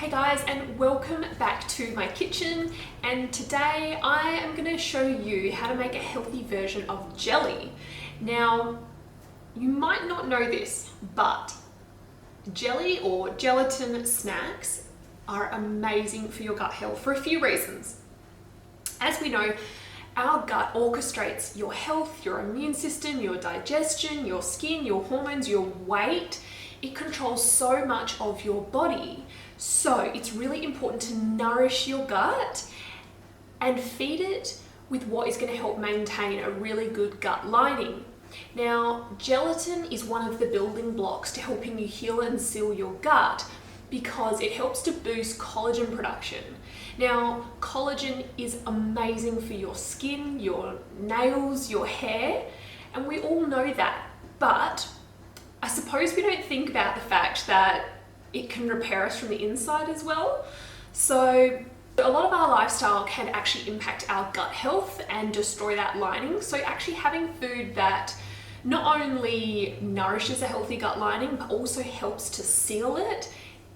Hey guys, and welcome back to my kitchen, and today I am going to show you how to make a healthy version of jelly. Now, you might not know this, but jelly or gelatin snacks are amazing for your gut health for a few reasons. As we know, our gut orchestrates your health, your immune system, your digestion, your skin, your hormones, your weight. It controls so much of your body. So it's really important to nourish your gut and feed it with what is going to help maintain a really good gut lining. Now, gelatin is one of the building blocks to helping you heal and seal your gut because it helps to boost collagen production. Now, collagen is amazing for your skin, your nails, your hair, and we all know that. But I suppose we don't think about the fact that it can repair us from the inside as well. So a lot of our lifestyle can actually impact our gut health and destroy that lining. So actually having food that not only nourishes a healthy gut lining, but also helps to seal it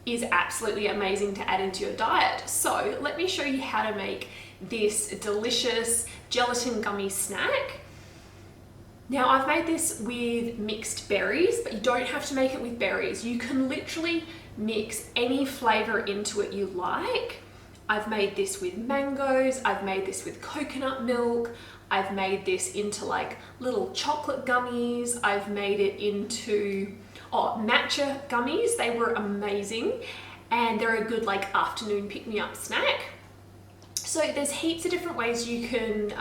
is absolutely amazing to add into your diet. So let me show you how to make this delicious gelatin gummy snack. Now, I've made this with mixed berries, but you don't have to make it with berries. You can literally mix any flavor into it you like. I've made this with mangoes, I've made this with coconut milk, I've made this into like little chocolate gummies, I've made it into matcha gummies. They were amazing, and they're a good like afternoon pick-me-up snack. So there's heaps of different ways you can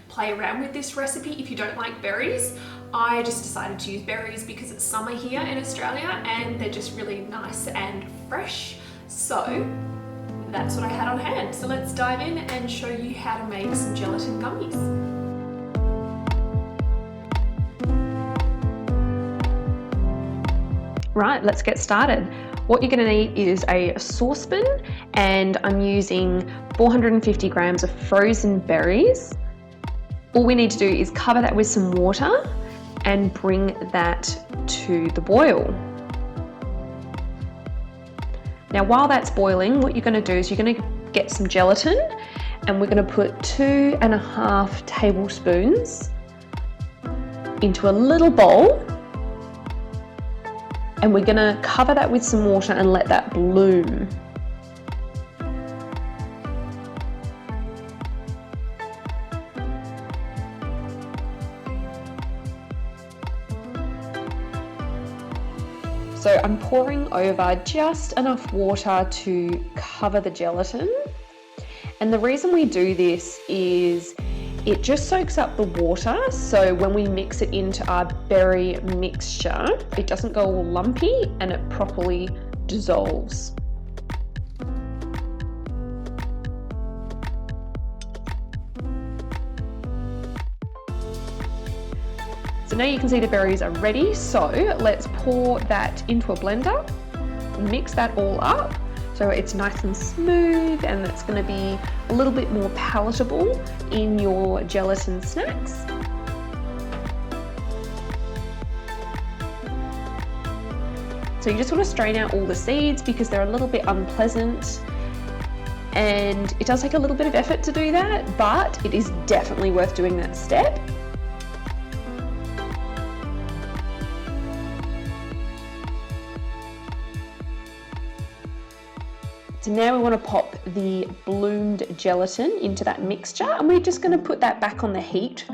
play around with this recipe if you don't like berries. I just decided to use berries because it's summer here in Australia and they're just really nice and fresh. So that's what I had on hand. So let's dive in and show you how to make some gelatin gummies. Right, let's get started. What you're going to need is a saucepan, and I'm using 450 grams of frozen berries. All we need to do is cover that with some water and bring that to the boil. Now, while that's boiling, what you're going to do is you're going to get some gelatin, and we're going to put 2.5 tablespoons into a little bowl. And we're gonna cover that with some water and let that bloom. So I'm pouring over just enough water to cover the gelatin. And the reason we do this is it just soaks up the water, so when we mix it into our berry mixture, it doesn't go all lumpy and it properly dissolves. So now you can see the berries are ready, so let's pour that into a blender, mix that all up. So it's nice and smooth, and it's going to be a little bit more palatable in your gelatin snacks. So you just want to strain out all the seeds because they're a little bit unpleasant, and it does take a little bit of effort to do that, but it is definitely worth doing that step. So now we want to pop the bloomed gelatin into that mixture, and we're just going to put that back on the heat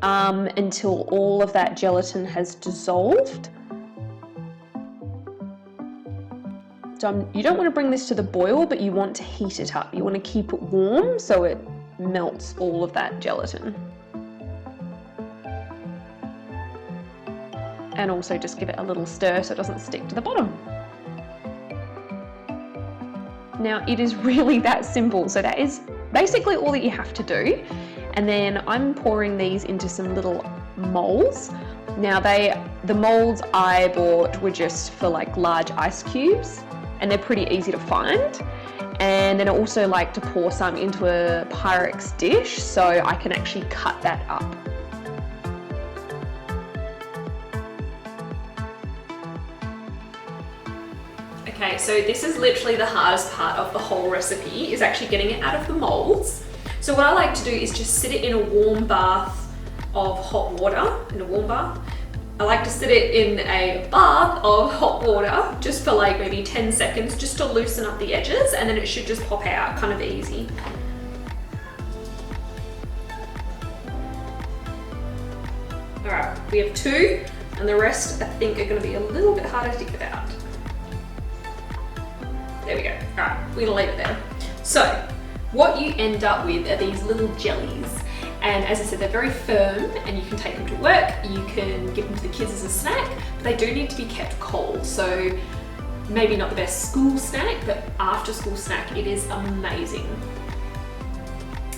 until all of that gelatin has dissolved. So you don't want to bring this to the boil, but you want to heat it up. You want to keep it warm so it melts all of that gelatin. And also just give it a little stir so it doesn't stick to the bottom. Now, it is really that simple. So that is basically all that you have to do. And then I'm pouring these into some little molds. Now the molds I bought were just for like large ice cubes, and they're pretty easy to find. And then I also like to pour some into a Pyrex dish so I can actually cut that up. Okay, Okay, so this is literally the hardest part of the whole recipe, is actually getting it out of the molds. So what I like to do is just sit it in a warm bath of hot water, in a warm bath. I like to sit it in a bath of hot water just for like maybe 10 seconds just to loosen up the edges, and then it should just pop out kind of easy. All right, we have 2, and the rest I think are going to be a little bit harder to get out. There we go. All right, we're gonna leave it there. So what you end up with are these little jellies. And as I said, they're very firm and you can take them to work, you can give them to the kids as a snack, but they do need to be kept cold. So maybe not the best school snack, but after school snack, it is amazing.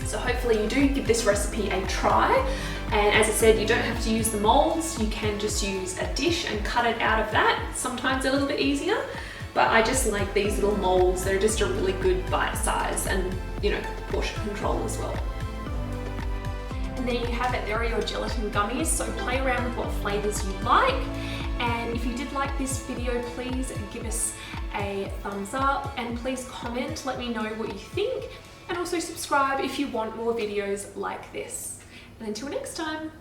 So hopefully you do give this recipe a try. And as I said, you don't have to use the molds, you can just use a dish and cut it out of that. Sometimes a little bit easier. But I just like these little molds. They're just a really good bite size and, you know, portion control as well. And there you have it. There are your gelatin gummies. So play around with what flavors you like. And if you did like this video, please give us a thumbs up and please comment. Let me know what you think. And also subscribe if you want more videos like this. And until next time.